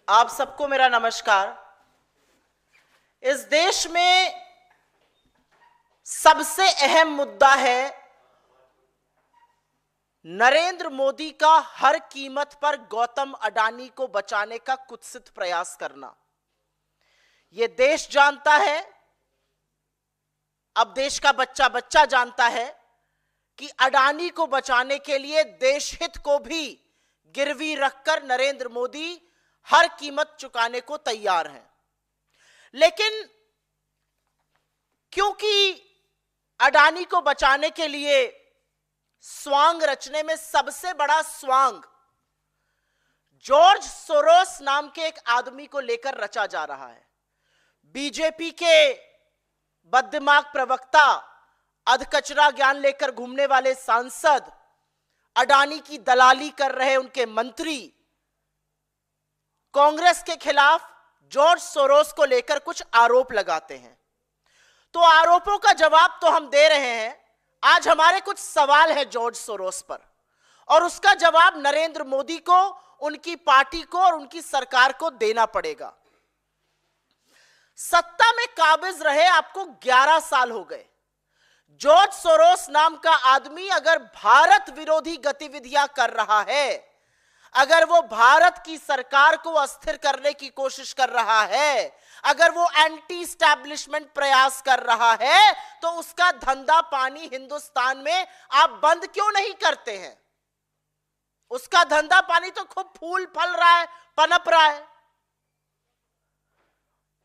आप सबको मेरा नमस्कार। इस देश में सबसे अहम मुद्दा है नरेंद्र मोदी का हर कीमत पर गौतम अडानी को बचाने का कुत्सित प्रयास करना। यह देश जानता है, अब देश का बच्चा बच्चा जानता है कि अडानी को बचाने के लिए देश हित को भी गिरवी रखकर नरेंद्र मोदी हर कीमत चुकाने को तैयार हैं। लेकिन क्योंकि अडानी को बचाने के लिए स्वांग रचने में सबसे बड़ा स्वांग जॉर्ज सोरोस नाम के एक आदमी को लेकर रचा जा रहा है। बीजेपी के बददिमाग प्रवक्ता, अधकचरा ज्ञान लेकर घूमने वाले सांसद, अडानी की दलाली कर रहे उनके मंत्री कांग्रेस के खिलाफ जॉर्ज सोरोस को लेकर कुछ आरोप लगाते हैं। तो आरोपों का जवाब तो हम दे रहे हैं। आज हमारे कुछ सवाल है जॉर्ज सोरोस पर, और उसका जवाब नरेंद्र मोदी को, उनकी पार्टी को और उनकी सरकार को देना पड़ेगा। सत्ता में काबिज रहे आपको 11 साल हो गए। जॉर्ज सोरोस नाम का आदमी अगर भारत विरोधी गतिविधियां कर रहा है, अगर वो भारत की सरकार को अस्थिर करने की कोशिश कर रहा है, अगर वो एंटी एस्टैब्लिशमेंट प्रयास कर रहा है, तो उसका धंधा पानी हिंदुस्तान में आप बंद क्यों नहीं करते हैं? उसका धंधा पानी तो खूब फूल फल रहा है, पनप रहा है।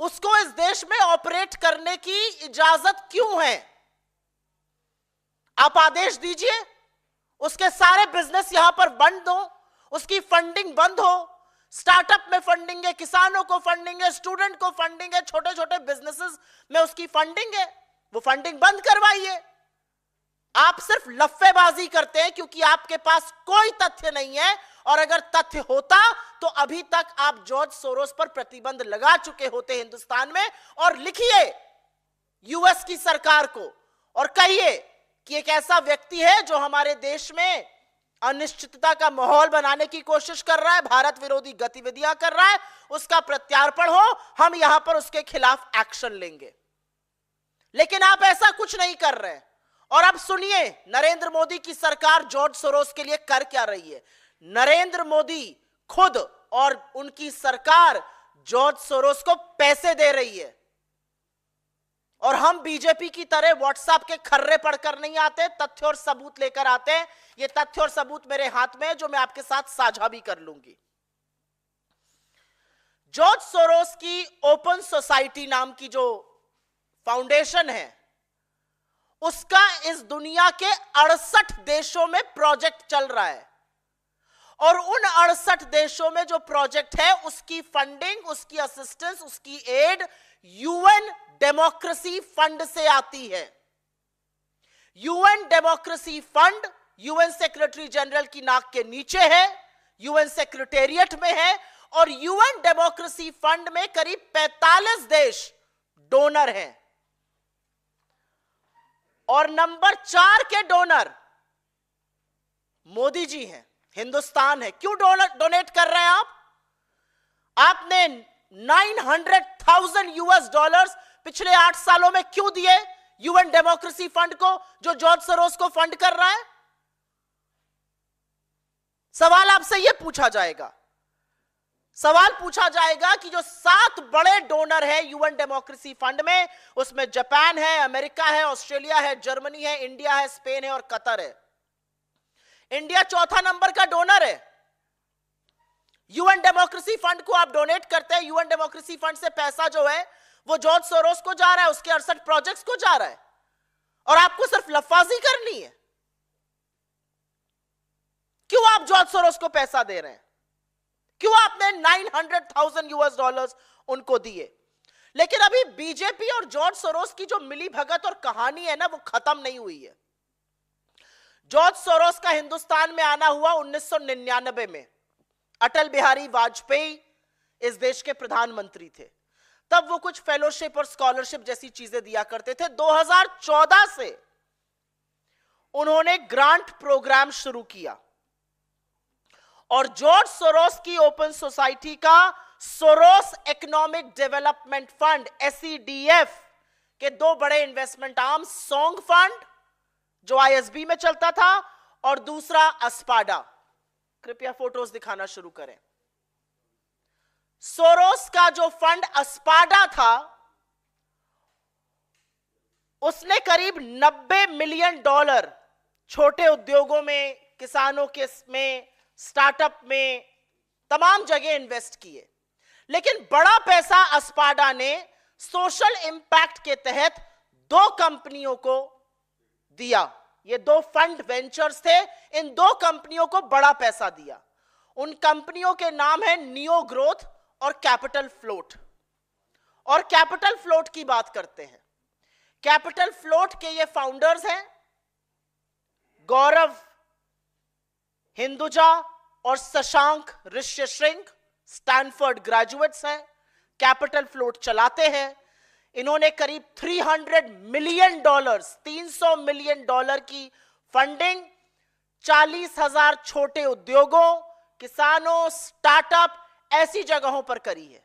उसको इस देश में ऑपरेट करने की इजाजत क्यों है? आप आदेश दीजिए, उसके सारे बिजनेस यहां पर बंद हो, उसकी फंडिंग बंद हो। स्टार्टअप में फंडिंग है, किसानों को फंडिंग है, स्टूडेंट को फंडिंग है, छोटे छोटे बिजनेसेस में उसकी फंडिंग है, वो फंडिंग बंद करवाइए। आप सिर्फ लफ्फेबाजी करते हैं क्योंकि आपके पास कोई तथ्य नहीं है, और अगर तथ्य होता तो अभी तक आप जॉर्ज सोरोस पर प्रतिबंध लगा चुके होते हिंदुस्तान में। और लिखिए यूएस की सरकार को और कहिए कि एक ऐसा व्यक्ति है जो हमारे देश में अनिश्चितता का माहौल बनाने की कोशिश कर रहा है, भारत विरोधी गतिविधियां कर रहा है, उसका प्रत्यार्पण हो, हम यहां पर उसके खिलाफ एक्शन लेंगे। लेकिन आप ऐसा कुछ नहीं कर रहे। और अब सुनिए नरेंद्र मोदी की सरकार जॉर्ज सोरोस के लिए कर क्या रही है। नरेंद्र मोदी खुद और उनकी सरकार जॉर्ज सोरोस को पैसे दे रही है। और हम बीजेपी की तरह व्हाट्सएप के खर्रे पढ़कर नहीं आते, तथ्य और सबूत लेकर आते हैं। ये तथ्य और सबूत मेरे हाथ में है जो मैं आपके साथ साझा भी कर लूंगी। जॉर्ज सोरोस की ओपन सोसाइटी नाम की जो फाउंडेशन है, उसका इस दुनिया के 68 देशों में प्रोजेक्ट चल रहा है। और उन 68 देशों में जो प्रोजेक्ट है उसकी फंडिंग, उसकी असिस्टेंस, उसकी एड यूएन डेमोक्रेसी फंड से आती है। UN democracy fund UN secretary general की नाक के नीचे है, यूएन सेक्रेटेरिएट में है, और यूएन डेमोक्रेसी फंड में करीब 45 देश डोनर हैं। और नंबर 4 के डोनर मोदी जी हैं, हिंदुस्तान है। क्यों डोनेट कर रहे हैं आप? आपने 900,000 यूएस डॉलर्स पिछले 8 सालों में क्यों दिए यूएन डेमोक्रेसी फंड को, जो जॉर्ज सोरोस को फंड कर रहा है? सवाल आपसे यह पूछा जाएगा। सवाल पूछा जाएगा कि जो 7 बड़े डोनर है यूएन डेमोक्रेसी फंड में, उसमें जापान है, अमेरिका है, ऑस्ट्रेलिया है, जर्मनी है, इंडिया है, स्पेन है और कतर है। इंडिया चौथा नंबर का डोनर है। यूएन डेमोक्रेसी फंड को आप डोनेट करते हैं। यूएन डेमोक्रेसी फंड से पैसा जो है वो जॉर्ज सोरोस को जा रहा है, उसके 68 प्रोजेक्ट्स को जा रहा है, और आपको सिर्फ लफ्फाजी करनी है। क्यों आप जॉर्ज सोरोस को पैसा दे रहे हैं? क्यों आपने 900,000 यूएस डॉलर्स उनको दिए? लेकिन अभी बीजेपी और जॉर्ज सोरोस की जो मिली भगत और कहानी है ना, वो खत्म नहीं हुई है। जॉर्ज सोरोस का हिंदुस्तान में आना हुआ 1999 में। अटल बिहारी वाजपेयी इस देश के प्रधानमंत्री थे। तब वो कुछ फेलोशिप और स्कॉलरशिप जैसी चीजें दिया करते थे। 2014 से उन्होंने ग्रांट प्रोग्राम शुरू किया और जॉर्ज सोरोस की ओपन सोसाइटी का Soros economic development fund SEDF के दो बड़े इन्वेस्टमेंट आर्म, सोंग फंड जो ISB में चलता था और दूसरा अस्पाडा। कृपया फोटोज दिखाना शुरू करें। सोरोस का जो फंड अस्पाडा था उसने करीब $90 मिलियन छोटे उद्योगों में, किसानों के में, स्टार्टअप में, तमाम जगह इन्वेस्ट किए। लेकिन बड़ा पैसा अस्पाडा ने सोशल इंपैक्ट के तहत दो कंपनियों को दिया। ये दो फंड वेंचर्स थे, इन दो कंपनियों को बड़ा पैसा दिया। उन कंपनियों के नाम है नियो ग्रोथ और कैपिटल फ्लोट। और कैपिटल फ्लोट की बात करते हैं। कैपिटल फ्लोट के ये फाउंडर्स हैं गौरव हिंदुजा और शशांक ऋष्यशृंग, स्टैनफोर्ड ग्रेजुएट्स हैं, कैपिटल फ्लोट चलाते हैं। इन्होंने करीब $300 मिलियन, $300 मिलियन की फंडिंग 40,000 छोटे उद्योगों, किसानों, स्टार्टअप ऐसी जगहों पर करी है।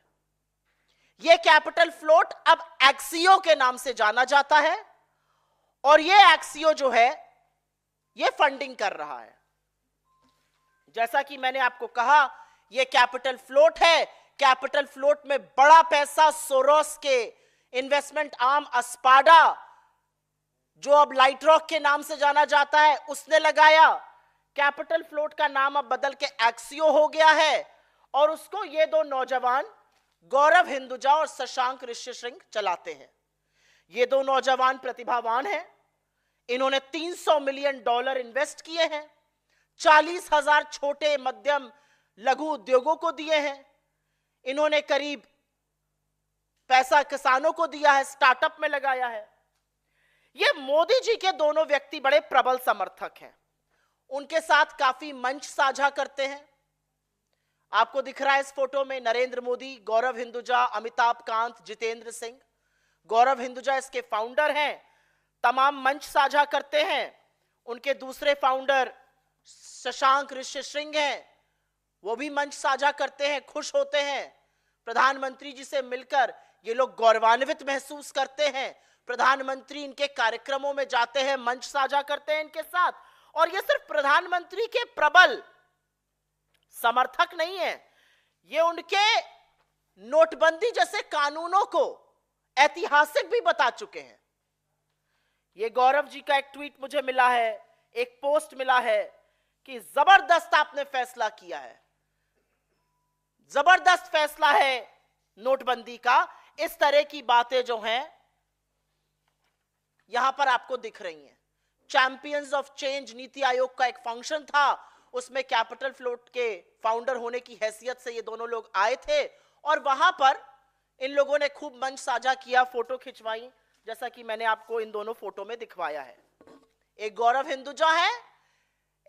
यह कैपिटल फ्लोट अब एक्सियो के नाम से जाना जाता है और यह एक्सियो जो है यह फंडिंग कर रहा है। जैसा कि मैंने आपको कहा, यह कैपिटल फ्लोट है। कैपिटल फ्लोट में बड़ा पैसा सोरोस के इन्वेस्टमेंट आर्म अस्पाडा, जो अब लाइट रॉक के नाम से जाना जाता है, उसने लगाया। कैपिटल फ्लोट का नाम अब बदल के एक्सियो हो गया है और उसको ये दो नौजवान गौरव हिंदुजा और शशांक ऋष्यशृंग चलाते हैं। ये दो नौजवान प्रतिभावान हैं। इन्होंने $300 मिलियन इन्वेस्ट किए हैं, 40,000 छोटे मध्यम लघु उद्योगों को दिए हैं। इन्होंने करीब पैसा किसानों को दिया है, स्टार्टअप में लगाया है। ये मोदी जी के दोनों व्यक्ति बड़े प्रबल समर्थक हैं। उनके साथ काफी मंच साझा करते हैं। आपको दिख रहा है इस फोटो में नरेंद्र मोदी, गौरव हिंदुजा, अमिताभ कांत, जितेंद्र सिंह। गौरव हिंदुजा इसके फाउंडर हैं, तमाम मंच साझा करते हैं। उनके दूसरे फाउंडर शशांक ऋष्यशृंग हैं, वो भी मंच साझा करते हैं, खुश होते हैं। प्रधानमंत्री जी से मिलकर ये लोग गौरवान्वित महसूस करते हैं। प्रधानमंत्री इनके कार्यक्रमों में जाते हैं, मंच साझा करते हैं इनके साथ। और ये सिर्फ प्रधानमंत्री के प्रबल समर्थक नहीं है, ये उनके नोटबंदी जैसे कानूनों को ऐतिहासिक भी बता चुके हैं। ये गौरव जी का एक ट्वीट मुझे मिला है, एक पोस्ट मिला है कि जबरदस्त आपने फैसला किया है, जबरदस्त फैसला है नोटबंदी का। इस तरह की बातें जो हैं यहां पर आपको दिख रही हैं। Champions of change NITI Aayog का एक फंक्शन था, उसमें कैपिटल फ्लोट के फाउंडर होने की हैसियत से ये दोनों लोग आए थे और वहां पर इन लोगों ने खूब मंच साझा किया, फोटो खिंचवाई, जैसा कि मैंने आपको इन दोनों फोटो में दिखवाया है। एक गौरव हिंदुजा है,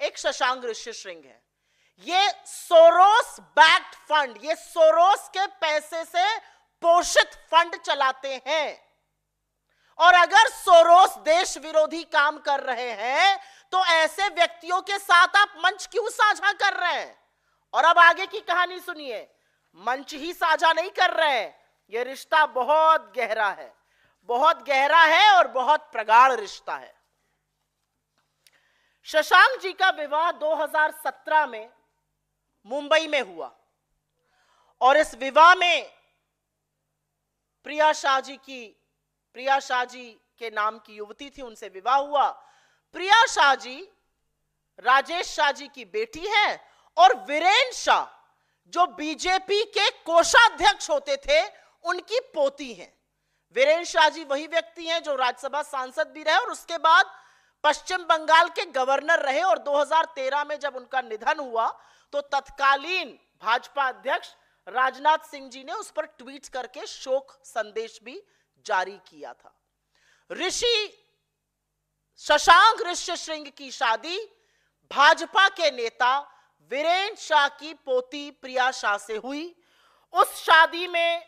एक शशांक ऋष्यशृंग है। ये सोरोस बैक्ड फंड, ये सोरोस के पैसे से पोषित फंड चलाते हैं। और अगर सोरोस देश विरोधी काम कर रहे हैं तो ऐसे व्यक्तियों के साथ आप मंच क्यों साझा कर रहे हैं? और अब आगे की कहानी सुनिए। मंच ही साझा नहीं कर रहे हैं, यह रिश्ता बहुत गहरा है, बहुत गहरा है और बहुत प्रगाढ़ रिश्ता है। शशांक जी का विवाह 2017 में मुंबई में हुआ और इस विवाह में प्रिया शाह जी के नाम की युवती थी, उनसे विवाह हुआ। प्रिया शाह जी राजेश शाह जी की बेटी है और वीरेन शाह जो बीजेपी के कोषाध्यक्ष होते थे उनकी पोती हैं। वीरेन शाह जी वही व्यक्ति हैं जो राज्यसभा सांसद भी रहे और उसके बाद पश्चिम बंगाल के गवर्नर रहे और 2013 में जब उनका निधन हुआ तो तत्कालीन भाजपा अध्यक्ष राजनाथ सिंह जी ने उस पर ट्वीट करके शोक संदेश भी जारी किया था। शशांक ऋष्यशृंग की शादी भाजपा के नेता वीरेन शाह की पोती प्रिया शाह से हुई। उस शादी में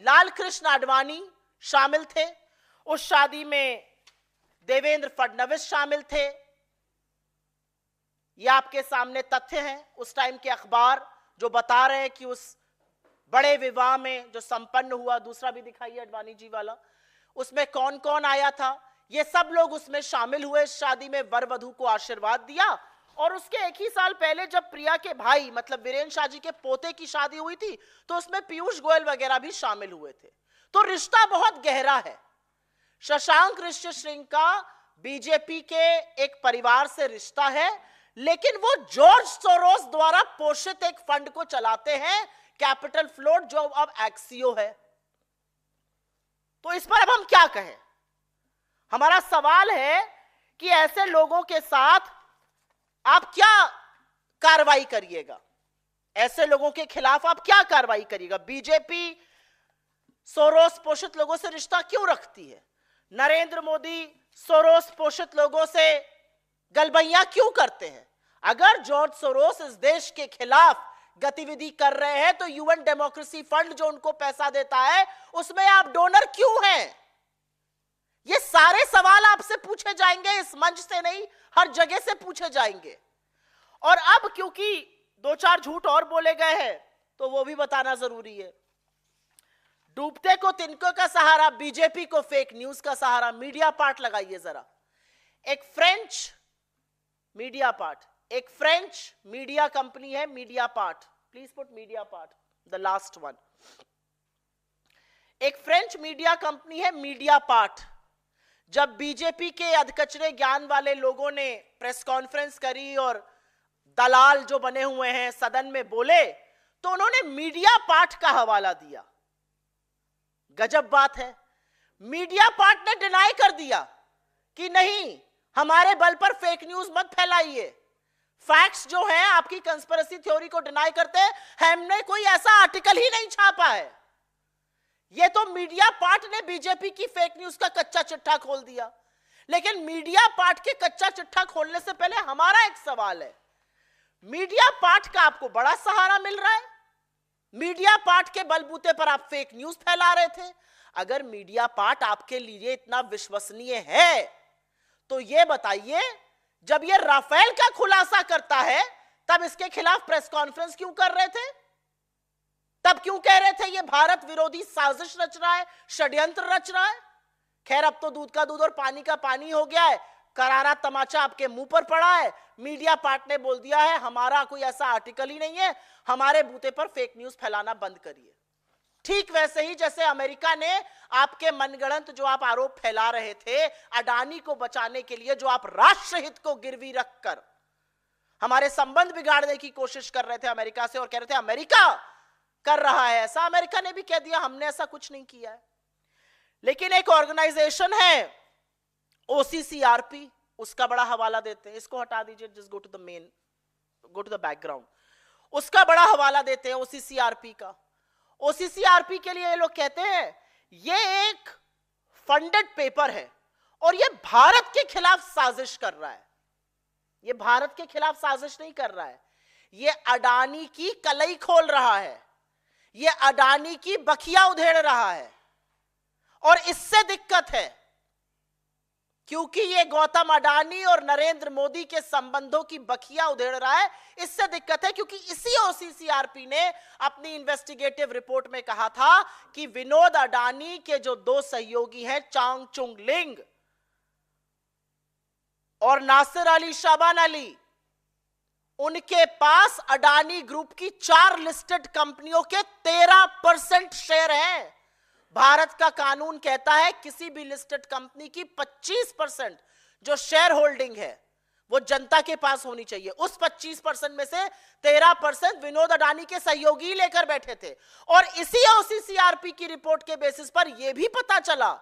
लाल कृष्ण आडवाणी शामिल थे, उस शादी में देवेंद्र फडणवीस शामिल थे, ये आपके सामने तथ्य हैं उस टाइम के अखबार जो बता रहे हैं कि उस बड़े विवाह में जो संपन्न हुआ, दूसरा भी दिखाइए अडवाणी जी वाला, उसमें कौन कौन आया था, ये सब लोग उसमें शामिल हुए। शादी में वर वधू को आशीर्वाद दिया। और उसके एक ही साल पहले जब प्रिया के भाई मतलब वीरेंद्र शाह जी के पोते की शादी हुई थी तो उसमें पीयूष गोयल वगैरह भी शामिल हुए थे। तो रिश्ता बहुत गहरा है। शशांक ऋषिशृंग का बीजेपी के एक परिवार से रिश्ता है, लेकिन वो जॉर्ज सोरोस द्वारा पोषित एक फंड को चलाते हैं, कैपिटल फ्लोट, जो अब एक्सियो है। तो इस पर अब हम क्या कहें? हमारा सवाल है कि ऐसे लोगों के साथ आप क्या कार्रवाई करिएगा? ऐसे लोगों के खिलाफ आप क्या कार्रवाई करिएगा? बीजेपी सोरोस पोषित लोगों से रिश्ता क्यों रखती है? नरेंद्र मोदी सोरोस पोषित लोगों से गलबैया क्यों करते हैं? अगर जॉर्ज सोरोस इस देश के खिलाफ गतिविधि कर रहे हैं तो यूएन डेमोक्रेसी फंड जो उनको पैसा देता है उसमें आप डोनर क्यों हैं? ये सारे सवाल आपसे पूछे जाएंगे, इस मंच से नहीं, हर जगह से पूछे जाएंगे। और अब क्योंकि दो चार झूठ और बोले गए हैं तो वो भी बताना जरूरी है। डूबते को तिनकों का सहारा, बीजेपी को फेक न्यूज का सहारा। मीडिया पार्ट लगाइए जरा। एक फ्रेंच मीडिया कंपनी है, media part, please put media part, the last one. एक फ्रेंच मीडिया कंपनी है मीडिया पार्ट। जब बीजेपी के अधकचरे ज्ञान वाले लोगों ने प्रेस कॉन्फ्रेंस करी और दलाल जो बने हुए हैं सदन में बोले तो उन्होंने मीडिया पार्ट का हवाला दिया। गजब बात है। मीडिया पार्ट ने डिनाई कर दिया कि नहीं, हमारे बल पर फेक न्यूज मत फैलाइए। फैक्ट्स जो हैं आपकी कंस्पिरेसी थ्योरी को डिनाई करते हैं, हमने कोई ऐसा आर्टिकल ही नहीं छापा है। ये तो मीडिया पार्ट ने बीजेपी की फेक न्यूज का कच्चा चिट्ठा खोल दिया। लेकिन मीडिया पार्ट के कच्चा चिट्ठा खोलने से पहले हमारा एक सवाल है, मीडिया पार्ट का आपको बड़ा सहारा मिल रहा है, मीडिया पार्ट के बलबूते पर आप फेक न्यूज फैला रहे थे। अगर मीडिया पार्ट आपके लिए इतना विश्वसनीय है तो ये बताइए, जब ये राफेल का खुलासा करता है तब इसके खिलाफ प्रेस कॉन्फ्रेंस क्यों कर रहे थे? तब क्यों कह रहे थे ये भारत विरोधी साजिश रच रहा है, षड्यंत्र रच रहा है? खैर अब तो दूध का दूध और पानी का पानी हो गया है, करारा तमाचा आपके मुंह पर पड़ा है। मीडिया पार्ट ने बोल दिया है हमारा कोई ऐसा आर्टिकल ही नहीं है, हमारे बूते पर फेक न्यूज फैलाना बंद करिए। ठीक वैसे ही जैसे अमेरिका ने आपके मनगढ़ंत जो आप आरोप फैला रहे थे अडानी को बचाने के लिए, जो आप राष्ट्रहित को गिरवी रखकर हमारे संबंध बिगाड़ने की कोशिश कर रहे थे अमेरिका से और कह रहे थे अमेरिका कर रहा है ऐसा, अमेरिका ने भी कह दिया हमने ऐसा कुछ नहीं किया है। लेकिन एक ऑर्गेनाइजेशन है OCCRP, उसका बड़ा हवाला देते हैं। इसको हटा दीजिए, just go to the background. उसका बड़ा हवाला देते हैं OCCRP का। OCCRP के लिए ये लोग कहते हैं ये एक फंडेड पेपर है और ये भारत के खिलाफ साजिश कर रहा है। ये भारत के खिलाफ साजिश नहीं कर रहा है, ये अडानी की कलई खोल रहा है, ये अडानी की बखिया उधेड़ रहा है। और इससे दिक्कत है क्योंकि ये गौतम अडानी और नरेंद्र मोदी के संबंधों की बखिया उधेड़ रहा है। इससे दिक्कत है क्योंकि इसी OCCRP ने अपनी इन्वेस्टिगेटिव रिपोर्ट में कहा था कि विनोद अडानी के जो दो सहयोगी हैं चांग चुंग लिंग और नासिर अली शाबान अली, उनके पास अडानी ग्रुप की 4 लिस्टेड कंपनियों के 13% शेयर हैं। भारत का कानून कहता है किसी भी लिस्टेड कंपनी की 25% जो शेयर होल्डिंग है वो जनता के पास होनी चाहिए। उस 25% में से 13% विनोद अडानी के सहयोगी लेकर बैठे थे। और इसी OCCRP की रिपोर्ट के बेसिस पर यह भी पता चला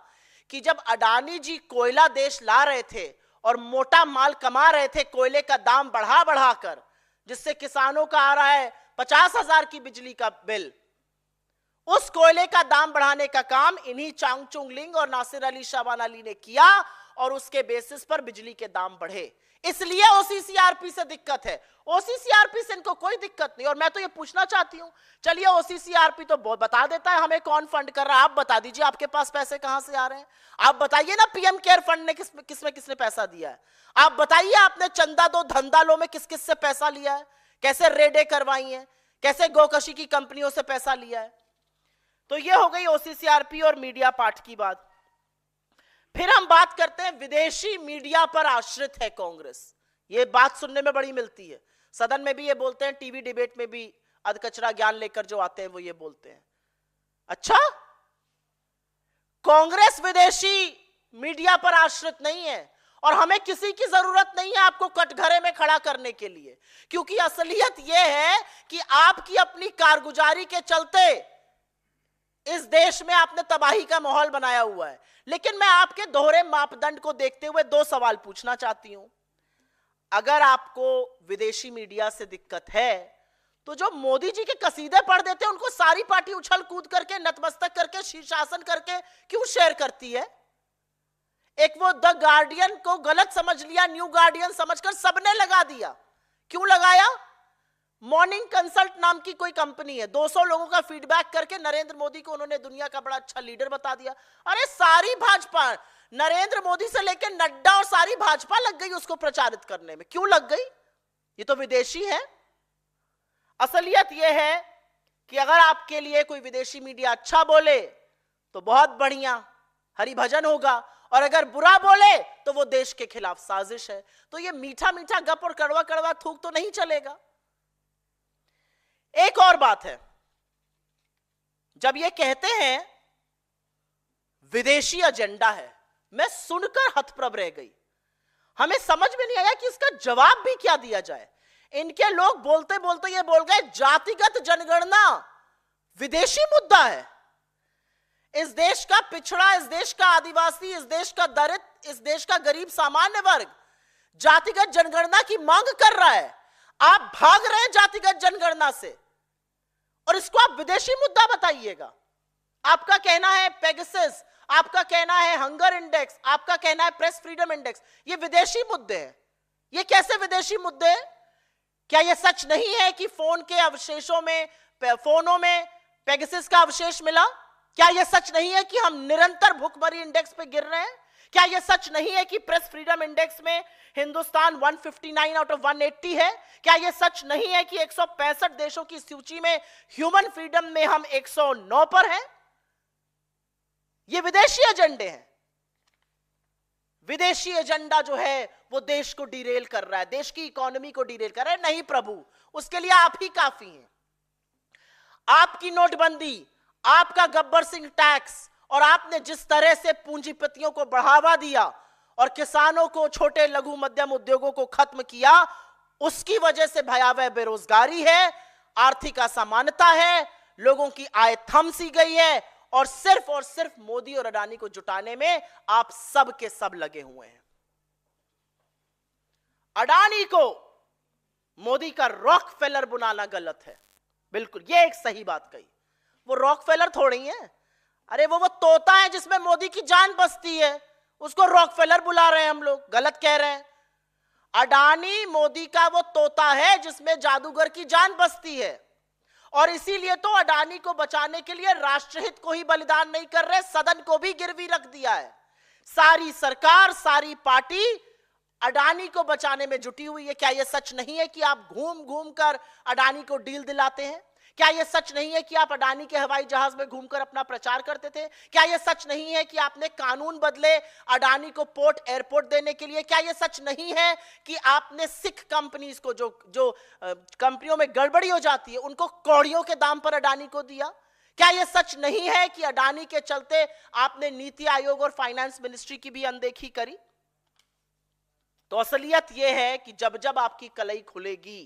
कि जब अडानी जी कोयला देश ला रहे थे और मोटा माल कमा रहे थे कोयले का दाम बढ़ा बढ़ाकर, जिससे किसानों का आ रहा है 50,000 की बिजली का बिल, उस कोयले का दाम बढ़ाने का काम इन्हीं चांग चुंग लिंग और नासिर अली शाबान अली ने किया और उसके बेसिस पर बिजली के दाम बढ़े। इसलिए ओसीसीआरपी से दिक्कत है। ओसीसीआरपी से इनको कोई दिक्कत नहीं। और मैं तो ये पूछना चाहती हूं, चलिए ओसीसीआरपी तो बता देता है हमें कौन फंड कर रहा है, आप बता दीजिए आपके पास पैसे कहां से आ रहे हैं। आप बताइए ना पीएम केयर फंड ने किसने पैसा दिया है। आप बताइए आपने चंदा दो धंधा लो में किस किस से पैसा लिया है, कैसे रेडें करवाई हैं, कैसे गोकशी की कंपनियों से पैसा लिया है। तो ये हो गई ओसीसीआरपी और मीडिया पार्ट की बात। फिर हम बात करते हैं विदेशी मीडिया पर आश्रित है कांग्रेस। ये बात सुनने में बड़ी मिलती है, सदन में भी ये बोलते हैं, टीवी डिबेट में भी अधकचरा ज्ञान लेकर जो आते हैं वो ये बोलते हैं। अच्छा, कांग्रेस विदेशी मीडिया पर आश्रित नहीं है और हमें किसी की जरूरत नहीं है आपको कटघरे में खड़ा करने के लिए, क्योंकि असलियत यह है कि आपकी अपनी कारगुजारी के चलते इस देश में आपने तबाही का माहौल बनाया हुआ है। लेकिन मैं आपके दोहरे मापदंड को देखते हुए दो सवाल पूछना चाहती हूं। अगर आपको विदेशी मीडिया से दिक्कत है तो जो मोदी जी के कसीदे पढ़ देते हैं उनको सारी पार्टी उछल कूद करके नतमस्तक करके शीर्षासन करके क्यों शेयर करती है। एक वो द गार्डियन को गलत समझ लिया, न्यू गार्डियन समझकर सबने लगा दिया। क्यों लगाया? मॉर्निंग कंसल्ट नाम की कोई कंपनी है, 200 लोगों का फीडबैक करके नरेंद्र मोदी को उन्होंने दुनिया का बड़ा अच्छा लीडर बता दिया। अरे सारी भाजपा, नरेंद्र मोदी से लेकर नड्डा और सारी भाजपा लग गई उसको प्रचारित करने में। क्यों लग गई? ये तो विदेशी है। असलियत यह है कि अगर आपके लिए कोई विदेशी मीडिया अच्छा बोले तो बहुत बढ़िया हरिभजन होगा, और अगर बुरा बोले तो वो देश के खिलाफ साजिश है। तो ये मीठा मीठा गप और कड़वा कड़वा थूक तो नहीं चलेगा। एक और बात है, जब ये कहते हैं विदेशी एजेंडा है, मैं सुनकर हतप्रभ रह गई। हमें समझ में नहीं आया कि इसका जवाब भी क्या दिया जाए। इनके लोग बोलते बोलते ये बोल गए जातिगत जनगणना विदेशी मुद्दा है। इस देश का पिछड़ा, इस देश का आदिवासी, इस देश का दलित, इस देश का गरीब सामान्य वर्ग जातिगत जनगणना की मांग कर रहा है। आप भाग रहे हैं जातिगत जनगणना से और इसको आप विदेशी मुद्दा बताइएगा। आपका कहना है पेगासस, आपका कहना है हंगर इंडेक्स, आपका कहना है प्रेस फ्रीडम इंडेक्स, ये विदेशी मुद्दे हैं। ये कैसे विदेशी मुद्दे हैं? क्या यह सच नहीं है कि फोन के अवशेषों में, फोनों में पेगासस का अवशेष मिला? क्या यह सच नहीं है कि हम निरंतर भुखमरी इंडेक्स पे गिर रहे हैं? क्या यह सच नहीं है कि प्रेस फ्रीडम इंडेक्स में हिंदुस्तान 159 आउट ऑफ 180 है? क्या यह सच नहीं है कि 165 देशों की सूची में ह्यूमन फ्रीडम में हम 109 पर हैं? ये विदेशी एजेंडे हैं। विदेशी एजेंडा जो है वो देश को डिरेल कर रहा है, देश की इकोनॉमी को डिरेल कर रहा है। नहीं प्रभु, उसके लिए आप ही काफी हैं। आपकी नोटबंदी, आपका गब्बर सिंह टैक्स और आपने जिस तरह से पूंजीपतियों को बढ़ावा दिया और किसानों को, छोटे लघु मध्यम उद्योगों को खत्म किया, उसकी वजह से भयावह बेरोजगारी है, आर्थिक असमानता है, लोगों की आय थम सी गई है और सिर्फ मोदी और अडानी को जुटाने में आप सब के सब लगे हुए हैं। अडानी को मोदी का रॉकफेलर बुलाना गलत है, बिल्कुल, ये एक सही बात कही। वो रॉकफेलर थोड़ी है, अरे वो तोता है जिसमें मोदी की जान बसती है, उसको रॉकफेलर बुला रहे हैं हम लोग, गलत कह रहे हैं। अडानी मोदी का वो तोता है जिसमें जादूगर की जान बसती है, और इसीलिए तो अडानी को बचाने के लिए राष्ट्रहित को ही बलिदान नहीं कर रहे, सदन को भी गिरवी रख दिया है। सारी सरकार, सारी पार्टी अडानी को बचाने में जुटी हुई है। क्या यह सच नहीं है कि आप घूम घूम कर अडानी को डील दिलाते हैं? क्या यह सच नहीं है कि आप अडानी के हवाई जहाज में घूमकर अपना प्रचार करते थे? क्या यह सच नहीं है कि आपने कानून बदले अडानी को पोर्ट एयरपोर्ट देने के लिए? क्या यह सच नहीं है कि आपने सिख कंपनीज को, जो कंपनियों में गड़बड़ी हो जाती है, उनको कौड़ियों के दाम पर अडानी को दिया? क्या यह सच नहीं है कि अडानी के चलते आपने नीति आयोग और फाइनेंस मिनिस्ट्री की भी अनदेखी करी? तो असलियत यह है कि जब जब आपकी कलई खुलेगी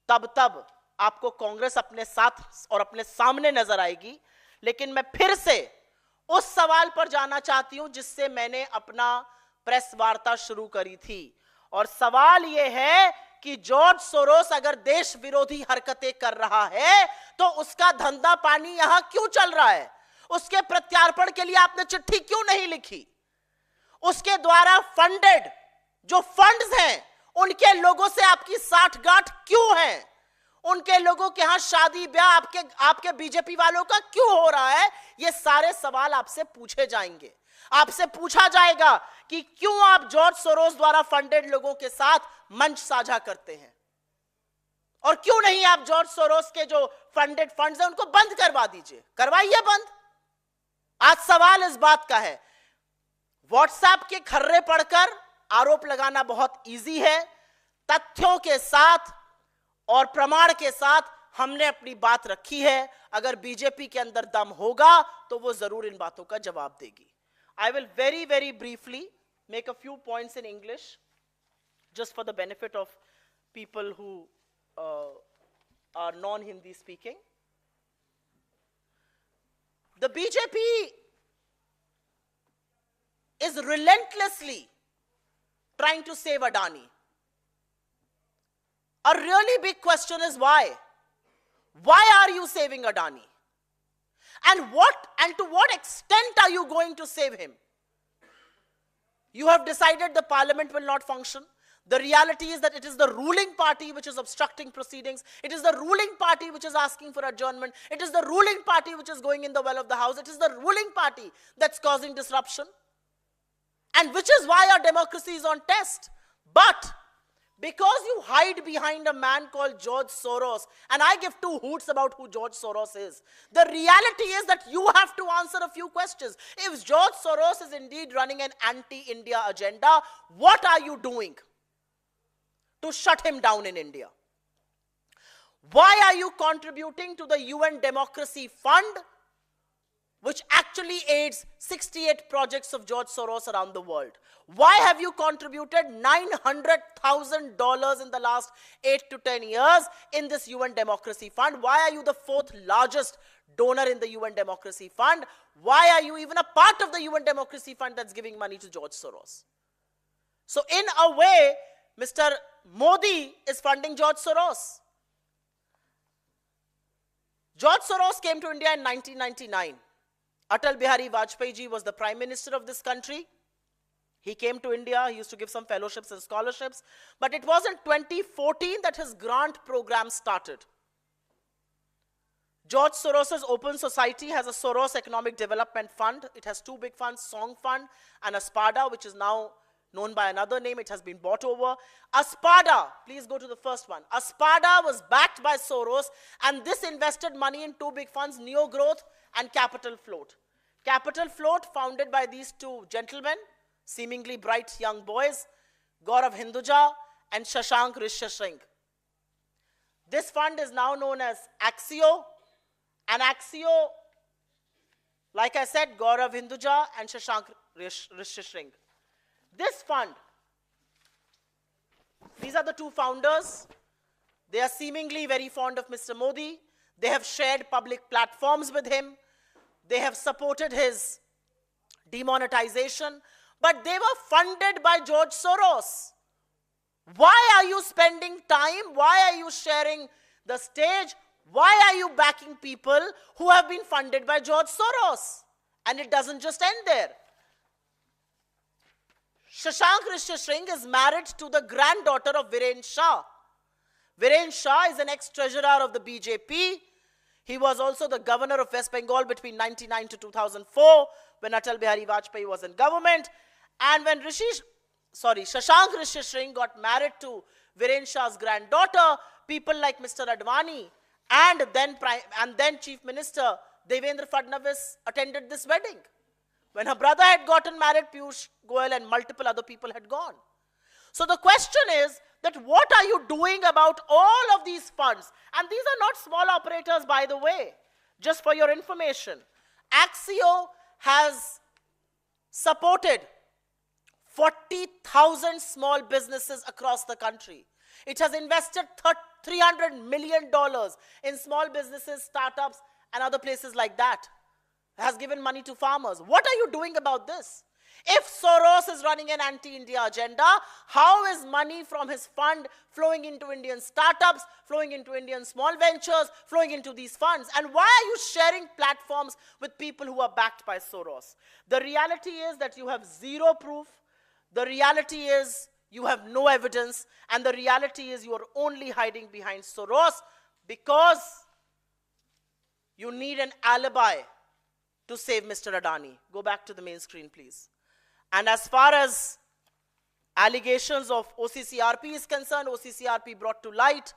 तब तब आपको कांग्रेस अपने साथ और अपने सामने नजर आएगी। लेकिन मैं फिर से उस सवाल पर जाना चाहती हूं जिससे मैंने अपना प्रेस वार्ता शुरू करी थी, और सवाल यह है कि जॉर्ज सोरोस अगर देश विरोधी हरकतें कर रहा है तो उसका धंधा पानी यहां क्यों चल रहा है? उसके प्रत्यार्पण के लिए आपने चिट्ठी क्यों नहीं लिखी? उसके द्वारा फंडेड जो फंड्स हैं उनके लोगों से आपकी साठगांठ क्यों है? उनके लोगों के यहां शादी ब्याह आपके बीजेपी वालों का क्यों हो रहा है? ये सारे सवाल आपसे पूछे जाएंगे। आपसे पूछा जाएगा कि क्यों आप जॉर्ज सोरोस द्वारा फंडेड लोगों के साथ मंच साझा करते हैं, और क्यों नहीं आप जॉर्ज सोरोस के जो फंडेड फंड्स हैं उनको बंद करवा दीजिए, करवाइए बंद। आज सवाल इस बात का है, व्हाट्सएप के खर्रे पढ़कर आरोप लगाना बहुत इजी है, तथ्यों के साथ और प्रमाण के साथ हमने अपनी बात रखी है। अगर बीजेपी के अंदर दम होगा तो वो जरूर इन बातों का जवाब देगी। I will very briefly make a few points in English just for the benefit of people who are non-Hindi speaking. The BJP is relentlessly trying to save Adani. A really big question is why? Why are you saving Adani? And to what extent are you going to save him? You have decided the parliament will not function. The reality is that it is the ruling party which is obstructing proceedings. It is the ruling party which is asking for adjournment. It is the ruling party which is going in the well of the house. It is the ruling party that's causing disruption. And which is why our democracy is on test. But because you hide behind a man called George Soros, and I give two hoots about who George Soros is, the reality is that you have to answer a few questions. If George Soros is indeed running an anti-India agenda, what are you doing to shut him down in India? Why are you contributing to the UN Democracy Fund, which actually aids 68 projects of George Soros around the world? Why have you contributed $900,000 in the last 8 to 10 years in this UN Democracy Fund? Why are you the fourth largest donor in the UN Democracy Fund? Why are you even a part of the UN Democracy Fund that's giving money to George Soros? So in a way, Mr. Modi is funding George Soros. George Soros came to India in 1999. Atal Bihari Vajpayee ji was the Prime Minister of this country. He came to India, he used to give some fellowships and scholarships, but it was in 2014 that his grant program started. George Soros' Open Society has a Soros Economic Development Fund. It has two big funds, Song Fund and Aspada, which is now known by another name. It has been bought over. Aspada, please go to the first one. Aspada was backed by Soros, and this invested money in two big funds, Neo Growth and Capital Float. Capital Float, founded by these two gentlemen, seemingly bright young boys, Gaurav Hinduja and Shashank Rishyasinghe. This fund is now known as Axio, and Axio, like I said, Gaurav Hinduja and Shashank Rishyasinghe. This fund, these are the two founders. They are seemingly very fond of Mr. Modi. They have shared public platforms with him. They have supported his demonetization. But they were funded by George Soros. Why are you spending time? Why are you sharing the stage? Why are you backing people who have been funded by George Soros? And it doesn't just end there. Shashank Rishyasinghe is married to the granddaughter of Viren Shah. Viren Shah is an ex-treasurer of the BJP. He was also the governor of West Bengal between 1999 to 2004 when Atal Bihari Vajpayee was in government. And when Shashank Rishyasinghe got married to Viren Shah's granddaughter, people like Mr. Advani and then Chief Minister Devendra Fadnavis attended this wedding. When her brother had gotten married, Piyush Goyal and multiple other people had gone. So the question is that what are you doing about all of these funds? And these are not small operators, by the way, just for your information. Axio has supported 40,000 small businesses across the country. It has invested $300 million in small businesses, startups, and other places like that. It has given money to farmers. What are you doing about this? If Soros is running an anti-India agenda, how is money from his fund flowing into Indian startups, flowing into Indian small ventures, flowing into these funds? And why are you sharing platforms with people who are backed by Soros? The reality is that you have zero proof. The reality is You have no evidence, and the reality is you are only hiding behind Soros because you need an alibi to save Mr. Adani. Go back to the main screen, please. And as far as allegations of OCCRP is concerned, OCCRP brought to light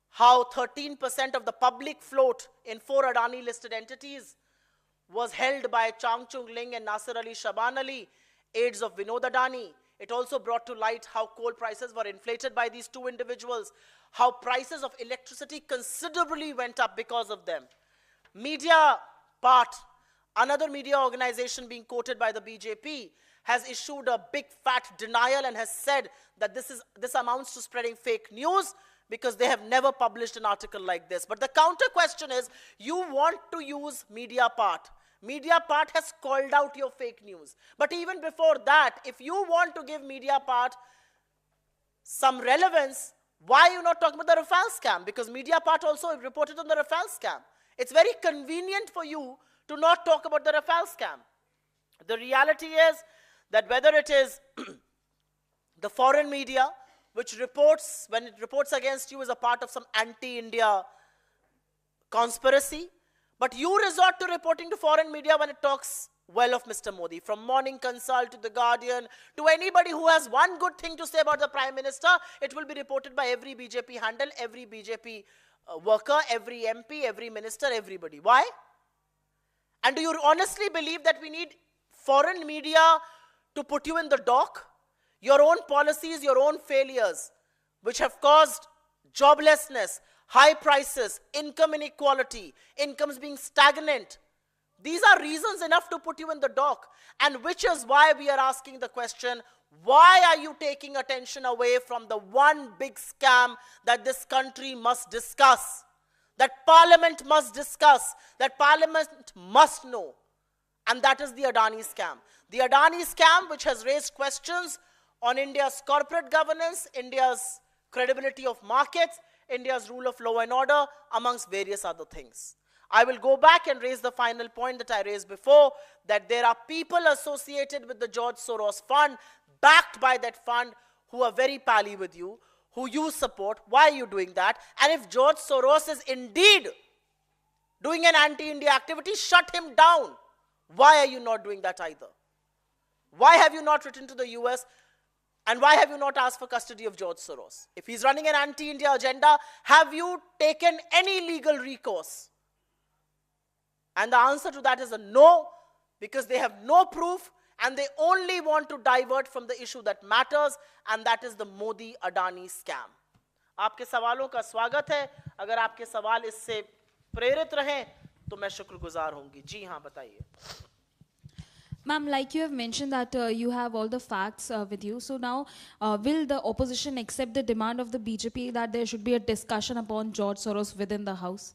how 13% of the public float in 4 Adani listed entities was held by Chang Chung Ling and Nasir Ali Shaban Ali, aides of Vinod Adani. It also brought to light how coal prices were inflated by these 2 individuals, how prices of electricity considerably went up because of them. Media Part, another media organization being quoted by the BJP, has issued a big fat denial and has said that this amounts to spreading fake news because they have never published an article like this. But the counter question is, you want to use Media Part. Media Part has called out your fake news. But even before that, if you want to give Media Part some relevance, why are you not talking about the Rafale scam? Because Media Part also reported on the Rafale scam. It's very convenient for you to not talk about the Rafale scam. The reality is that whether it is the foreign media, which reports, when it reports against you, is a part of some anti-India conspiracy, but you resort to reporting to foreign media when it talks well of Mr. Modi. From Morning Consult to The Guardian, to anybody who has one good thing to say about the Prime Minister, it will be reported by every BJP handle, every BJP worker, every MP, every minister, everybody. Why? And do you honestly believe that we need foreign media to put you in the dock? Your own policies, your own failures, which have caused joblessness, high prices, income inequality, incomes being stagnant. These are reasons enough to put you in the dock. And which is why we are asking the question, why are you taking attention away from the one big scam that this country must discuss, that Parliament must discuss, that Parliament must know? And that is the Adani scam. The Adani scam, which has raised questions on India's corporate governance, India's credibility of markets, India's rule of law and order, amongst various other things. I will go back and raise the final point that I raised before, that there are people associated with the George Soros Fund, backed by that fund, who are very pally with you, who you support. Why are you doing that? And if George Soros is indeed doing an anti-India activity, shut him down. Why are you not doing that either? Why have you not written to the US? And why have you not asked for custody of George Soros? If he's running an anti-India agenda, have you taken any legal recourse? And the answer to that is a no, because they have no proof and they only want to divert from the issue that matters, and that is the Modi-Adani scam. आपके सवालों का स्वागत है. अगर आपके सवाल इससे प्रेरित रहें तो मैं शुक्रगुजार होंगी. जी हाँ, बताइए. Ma'am, like you have mentioned that you have all the facts with you. So now, will the opposition accept the demand of the BJP that there should be a discussion upon George Soros within the House?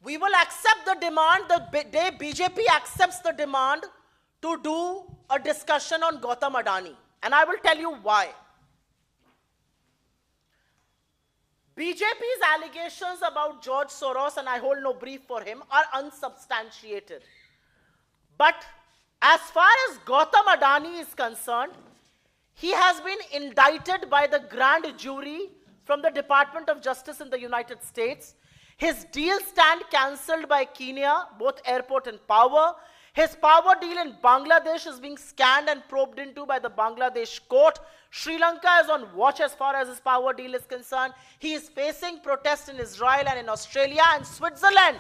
We will accept the demand the day BJP accepts the demand to do a discussion on Gautam Adani. And I will tell you why. BJP's allegations about George Soros, and I hold no brief for him, are unsubstantiated. But as far as Gautam Adani is concerned, he has been indicted by the grand jury from the Department of Justice in the United States. His deal stand cancelled by Kenya, both airport and power. His power deal in Bangladesh is being scanned and probed into by the Bangladesh court. Sri Lanka is on watch as far as his power deal is concerned. He is facing protests in Israel and in Australia, and Switzerland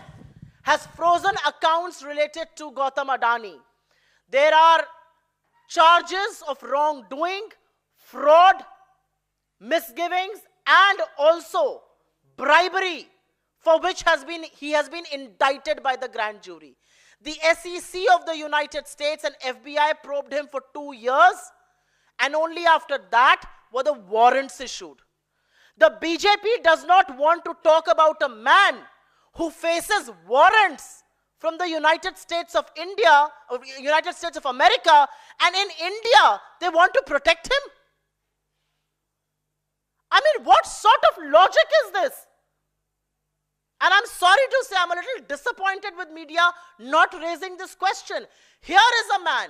has frozen accounts related to Gautam Adani. There are charges of wrongdoing, fraud, misgivings, and also bribery, for which he has been indicted by the grand jury. The SEC of the United States and FBI probed him for 2 years, and only after that were the warrants issued. The BJP does not want to talk about a man who faces warrants from the United States of India, or United States of America, and in India, they want to protect him? I mean, what sort of logic is this? And I'm sorry to say, I'm a little disappointed with media not raising this question. Here is a man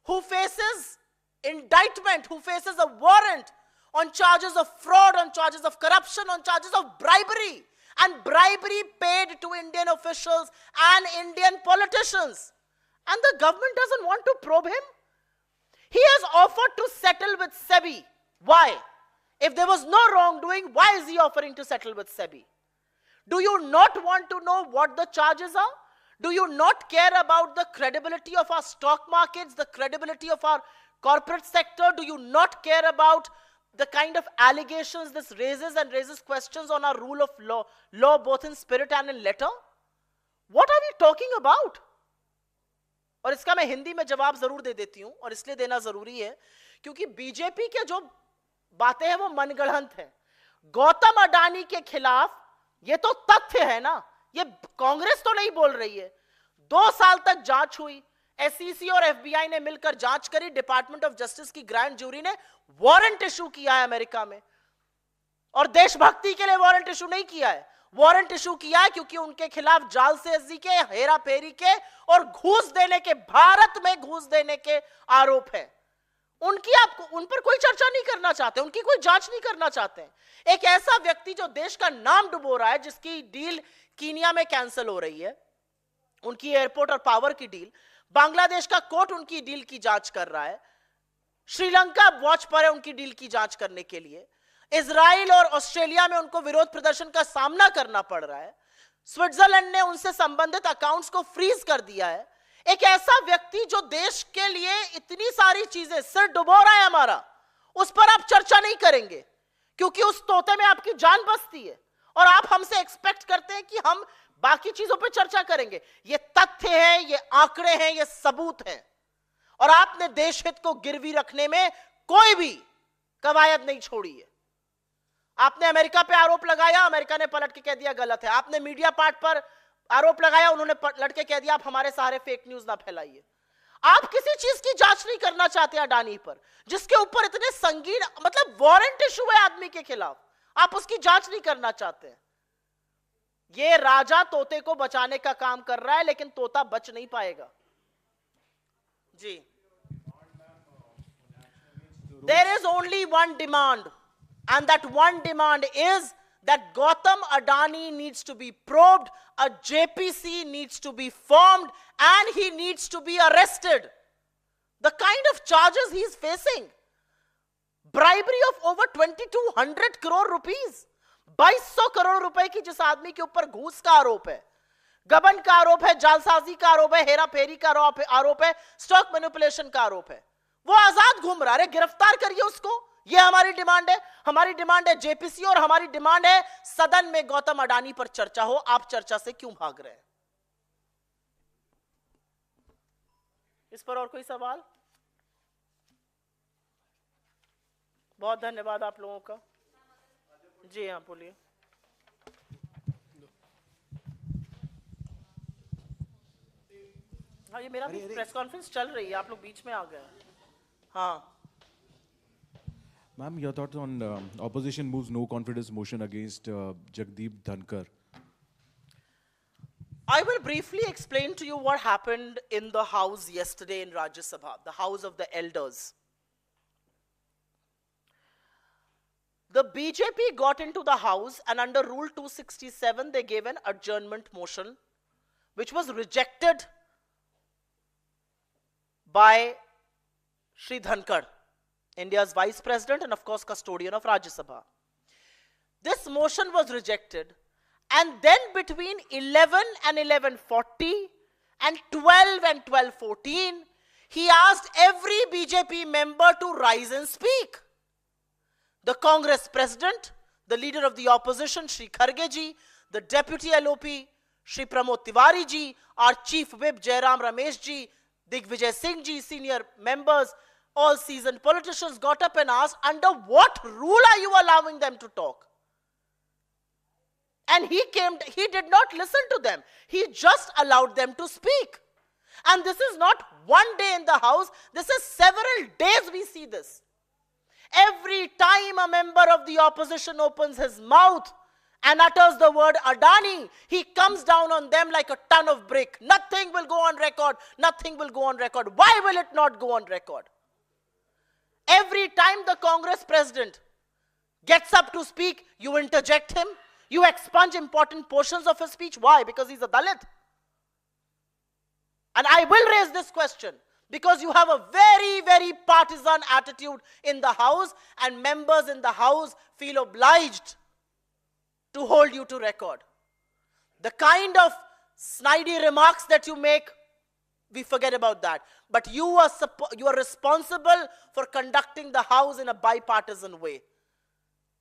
who faces indictment, who faces a warrant on charges of fraud, on charges of corruption, on charges of bribery, and bribery paid to Indian officials and Indian politicians. And the government doesn't want to probe him. He has offered to settle with SEBI. Why? If there was no wrongdoing, why is he offering to settle with SEBI? Do you not want to know what the charges are? Do you not care about the credibility of our stock markets, the credibility of our corporate sector? Do you not care about the kind of allegations this raises and raises questions on our rule of law both in spirit and in letter? What are we talking about? और इसका मैं हिंदी में जवाब जरूर दे देती हूं, और इसलिए देना जरूरी है क्योंकि बीजेपी के जो बातें हैं वो मनगढ़ंत हैं। गौतम अडानी के खिलाफ ये तो तथ्य है ना, ये कांग्रेस तो नहीं बोल रही है। 2 साल तक जांच हुई, एसईसी और एफबीआई ने मिलकर जांच करी, डिपार्टमेंट ऑफ जस्टिस की ग्रैंड जूरी ने वारंट इशू किया है अमेरिका में, और देशभक्ति के लिए वारंट इशू नहीं किया है। वारंट इशू किया है क्योंकि उनके खिलाफ जालसाजी के, हेरा फेरी के और घूस देने के, भारत में घूस देने के आरोप है। उनकी आपको उन पर कोई चर्चा नहीं करना चाहते, उनकी कोई जांच नहीं करना चाहते। एक ऐसा व्यक्ति जो देश का नाम डुबो रहा है, जिसकी डील कीनिया में कैंसिल हो रही है, उनकी एयरपोर्ट और पावर की डील, बांग्लादेश का कोर्ट उनकी डील की जांच कर रहा है, श्रीलंका वॉच पर है उनकी डील की जांच करने के लिए, इजराइल और ऑस्ट्रेलिया में उनको विरोध प्रदर्शन का सामना करना पड़ रहा है, स्विट्जरलैंड ने उनसे संबंधित अकाउंट्स को फ्रीज कर दिया है। एक ऐसा व्यक्ति जो देश के लिए इतनी सारी चीजें, सिर डुबो रहा है हमारा, उस पर आप चर्चा नहीं करेंगे क्योंकि उस तोते में आपकी जान बसती है, और आप हमसे एक्सपेक्ट करते हैं कि हम बाकी चीजों पर चर्चा करेंगे। ये तथ्य हैं, ये आंकड़े हैं, ये सबूत हैं, और आपने देश हित को गिरवी रखने में कोई भी कवायद नहीं छोड़ी है। आपने अमेरिका पे आरोप लगाया, अमेरिका ने पलट के कह दिया गलत है। आपने मीडिया पार्ट पर आरोप लगाया, उन्होंने पलट के कह दिया आप हमारे सहारे फेक न्यूज ना फैलाइए। आप किसी चीज की जांच नहीं करना चाहते अडानी पर, जिसके ऊपर इतने संगीन, मतलब वारंट इशू है आदमी के खिलाफ, आप उसकी जांच नहीं करना चाहते। ये राजा तोते को बचाने का काम कर रहा है, लेकिन तोता बच नहीं पाएगा जी। There is only one demand, and that one demand is that Gautam Adani needs to be probed, a JPC needs to be formed, and he needs to be arrested. The kind of charges he is facing, bribery of over 2200 crore rupees, 2200 crore रुपए की जिस आदमी के ऊपर घूस का आरोप है, गबन का आरोप है, जालसाजी का आरोप है, हेरा फेरी का आरोप है, स्टॉक मैनिपुलेशन का आरोप है, वो आजाद घूम रहा है। गिरफ्तार करिए उसको, ये हमारी डिमांड है। हमारी डिमांड है जेपीसी, और हमारी डिमांड है सदन में गौतम अडानी पर चर्चा हो। आप चर्चा से क्यों भाग रहे हैं? इस पर और कोई सवाल? बहुत धन्यवाद आप लोगों का। जी हाँ, बोलिए। हाँ, ये मेरा भी प्रेस कॉन्फ्रेंस चल रही है, आप लोग बीच में आ गए। हाँ Ma'am, your thoughts on opposition moves no confidence motion against Jagdeep Dhankar. I will briefly explain to you what happened in the house yesterday in Rajya Sabha, the house of the elders. The BJP got into the house, and under Rule 267 they gave an adjournment motion which was rejected by Shri Dhankar, India's Vice President and of course custodian of Rajya Sabha. This motion was rejected, and then between 11 and 11:40 and 12 and 12:14, he asked every BJP member to rise and speak. The Congress President, the leader of the opposition, Shri Kharge ji, the Deputy LOP, Shri Pramod Tiwari ji, our Chief Whip, Jairam Ramesh ji, Digvijay Singh ji, senior members, all seasoned politicians got up and asked, under what rule are you allowing them to talk? And he did not listen to them. He just allowed them to speak. And this is not one day in the house, this is several days we see this. Every time a member of the opposition opens his mouth and utters the word Adani, he comes down on them like a ton of brick. Nothing will go on record. Nothing will go on record. Why will it not go on record? Every time the Congress president gets up to speak, you interject him, you expunge important portions of his speech. Why? Because he's a Dalit. And I will raise this question because you have a very, very partisan attitude in the House, and members in the House feel obliged to hold you to record. The kind of snidey remarks that you make, we forget about that. But you are responsible for conducting the House in a bipartisan way.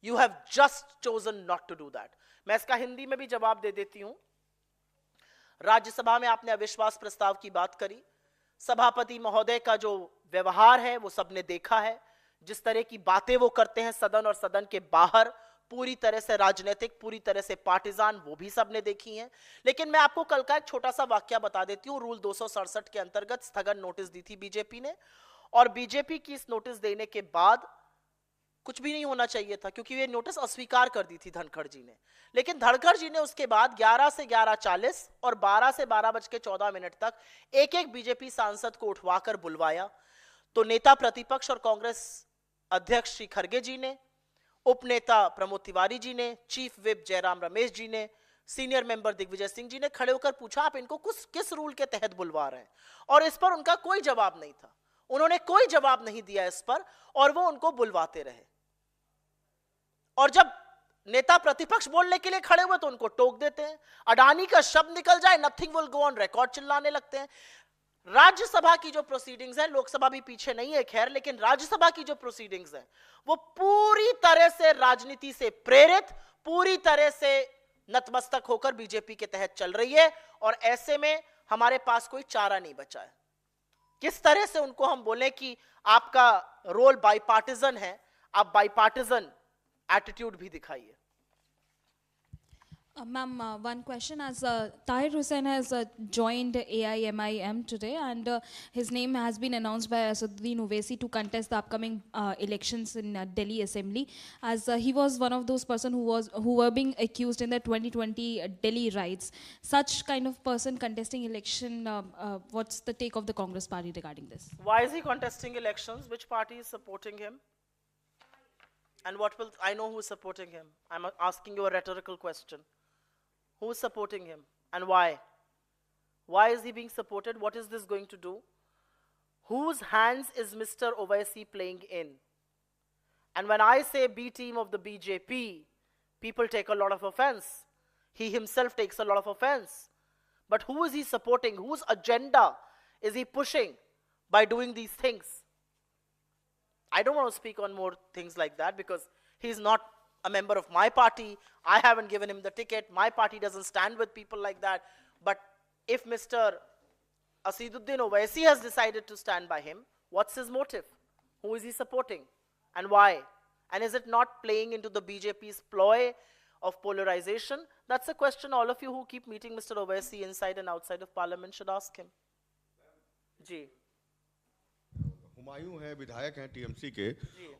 You have just chosen not to do that. मैं इसका हिंदी में भी जवाब दे देती हूं. राज्यसभा में आपने अविश्वास प्रस्ताव की बात करी. सभापति महोदय का जो व्यवहार है वो सबने देखा है. जिस तरह की बातें वो करते हैं सदन और सदन के बाहर, पूरी तरह से राजनीतिक, पूरी तरह से पार्टिजान, वो भी सबने देखी हैं. लेकिन मैं आपको कल का एक छोटा सा वाक्य बता देती हूं. रूल 267 के अंतर्गत स्थगन नोटिस दी थी बीजेपी ने, और बीजेपी की इस नोटिस देने के बाद कुछ भी नहीं होना चाहिए था, क्योंकि ये नोटिस अस्वीकार कर दी थी धनखड़ जी ने. लेकिन धनखड़ जी ने उसके बाद 11 से 11:40 और 12 से 12:14 तक एक एक बीजेपी सांसद को उठवाकर बुलवाया. तो नेता प्रतिपक्ष और कांग्रेस अध्यक्ष श्री खरगे जी ने, उपनेता प्रमोद तिवारी जी ने, चीफ विप जयराम रमेश जी ने, सीनियर मेंबर दिग्विजय सिंह जी ने खड़े होकर पूछा आप इनको किस रूल के तहत बुलवा रहे हैं, और इस पर उनका कोई जवाब नहीं था. उन्होंने कोई जवाब नहीं दिया इस पर, और वो उनको बुलवाते रहे. और जब नेता प्रतिपक्ष बोलने के लिए खड़े हुए तो उनको टोक देते हैं. अडानी का शब्द निकल जाए, nothing will go on record चिल्लाने लगते हैं. राज्यसभा की जो प्रोसीडिंग्स हैं, लोकसभा भी पीछे नहीं है खैर, लेकिन राज्यसभा की जो प्रोसीडिंग्स हैं वो पूरी तरह से राजनीति से प्रेरित, पूरी तरह से नतमस्तक होकर बीजेपी के तहत चल रही है. और ऐसे में हमारे पास कोई चारा नहीं बचा है. किस तरह से उनको हम बोले कि आपका रोल बाइपार्टिजन है, आप बाइपार्टिजन एटीट्यूड भी दिखाइए. Ma'am, one question. As Tahir Hussain has joined AIMIM today, and his name has been announced by Asaduddin Owaisi to contest the upcoming elections in Delhi Assembly, as he was one of those person who were being accused in the 2020 Delhi riots. Such kind of person contesting election, what's the take of the Congress party regarding this? Why is he contesting elections? Which party is supporting him? And what will I know who is supporting him? I'm asking you a rhetorical question. Who is supporting him and why? Why is he being supported? What is this going to do? Whose hands is Mr. Owaisi playing in? And when I say B team of the BJP, people take a lot of offense. He himself takes a lot of offense. But who is he supporting? Whose agenda is he pushing by doing these things? I don't want to speak on more things like that because he's not a member of my party. I haven't given him the ticket. My party doesn't stand with people like that. But if Mr. Asaduddin Owaisi has decided to stand by him, what's his motive? Who is he supporting? And why? And is it not playing into the BJP's ploy of polarization? That's a question all of you who keep meeting Mr. Owaisi inside and outside of parliament should ask him. जी. हुमायूं है, विधायक हैं TMC के.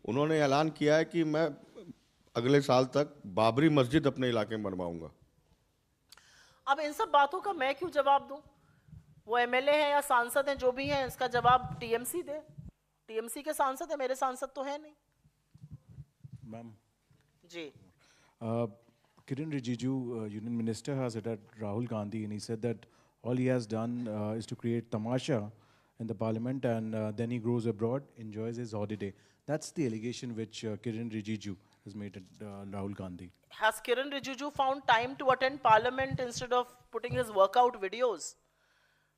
उन्होंने ऐलान किया है कि मैं अगले साल तक बाबरी मस्जिद अपने इलाके में बनवाऊंगा. अब इन सब बातों का मैं क्यों जवाब दूं? वो एमएलए हैं या सांसद हैं, जो भी हैं, इसका जवाब टीएमसी दे. टीएमसी के सांसद हैं, मेरे सांसद तो हैं नहीं. Ma'am. Ji. Kiren Rijiju, Union Minister, has attacked Rahul Gandhi, and he said that all he has done is to create tamasha in the parliament, and then he goes abroad, enjoys his holiday. That's the allegation which Kiren Rijiju has made at Rahul Gandhi. Has Kiren Rijiju found time to attend parliament instead of putting his workout videos?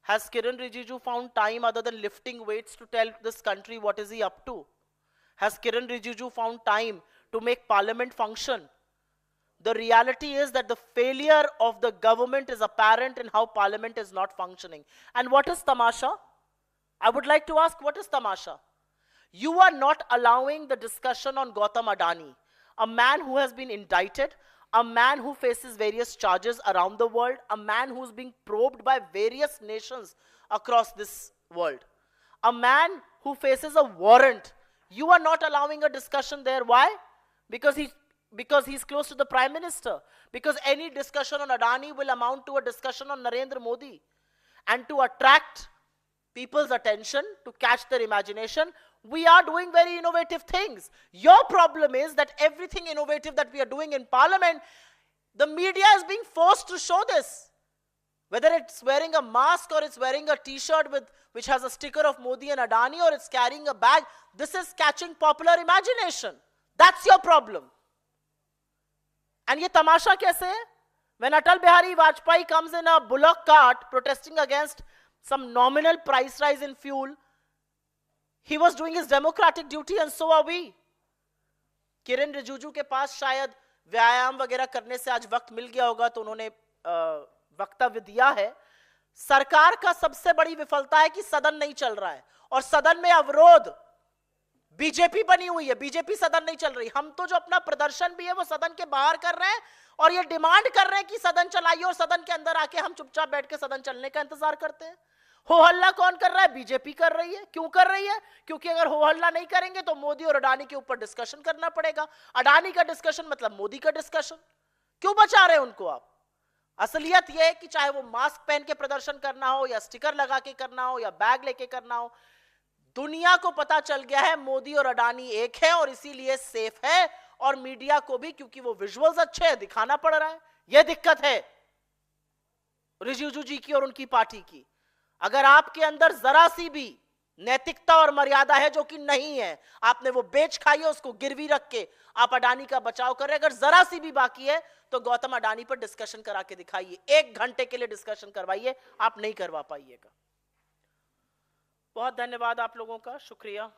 Has Kiren Rijiju found time other than lifting weights to tell this country what is he up to? Has Kiren Rijiju found time to make parliament function? The reality is that the failure of the government is apparent in how parliament is not functioning. And what is tamasha? I would like to ask, what is tamasha? You are not allowing the discussion on Gautam Adani, a man who has been indicted, a man who faces various charges around the world, a man who's being probed by various nations across this world, a man who faces a warrant. You are not allowing a discussion there. Why? Because he's close to the Prime Minister. Because any discussion on Adani will amount to a discussion on Narendra Modi. And to attract people's attention, to catch their imagination, We are doing very innovative things. Your problem is that everything innovative that we are doing in parliament, the media is being forced to show this. Whether it's wearing a mask or it's wearing a t-shirt which has a sticker of Modi and Adani, or it's carrying a bag, this is catching popular imagination. That's your problem. And ye tamasha kaise hai? When Atal Bihari Vajpayee comes in a bullock cart protesting against some nominal price rise in fuel, he was doing his democratic duty, and so are we. Kiren Rijiju के पास शायद व्यायाम वगैरह करने से आज वक्त मिल गया होगा, तो उन्होंने वक्तव्य दिया है। सरकार का सबसे बड़ी विफलता है कि सदन नहीं चल रहा है, और सदन में अवरोध बीजेपी बनी हुई है। बीजेपी सदन नहीं चल रही। हम तो जो अपना प्रदर्शन भी है वो सदन के बाहर कर रहे हैं, और ये डिमांड कर रहे हैं कि सदन चलाइए, और सदन के अंदर आके हम चुपचाप बैठ के सदन चलने का इंतजार करते हैं। हो हल्ला कौन कर रहा है? बीजेपी कर रही है। क्यों कर रही है? क्योंकि अगर हो हल्ला नहीं करेंगे तो मोदी और अडानी के ऊपर डिस्कशन करना पड़ेगा। अडानी का डिस्कशन मतलब मोदी का डिस्कशन। क्यों बचा रहे हैं उनको आप? असलियत यह है कि चाहे वो मास्क पहन के प्रदर्शन करना हो, या स्टिकर लगा के करना हो, या बैग लेके करना हो, दुनिया को पता चल गया है मोदी और अडानी एक है, और इसीलिए सेफ है। और मीडिया को भी, क्योंकि वो विजुअल्स अच्छे हैं, दिखाना पड़ रहा है। यह दिक्कत है रिजिजू जी की और उनकी पार्टी की। अगर आपके अंदर जरा सी भी नैतिकता और मर्यादा है, जो कि नहीं है, आपने वो बेच खाई है, उसको गिरवी रख के आप अडानी का बचाव कर रहे हैं। अगर जरा सी भी बाकी है तो गौतम अडानी पर डिस्कशन करा के दिखाइए। 1 घंटे के लिए डिस्कशन करवाइए, आप नहीं करवा पाइएगा। बहुत धन्यवाद आप लोगों का, शुक्रिया।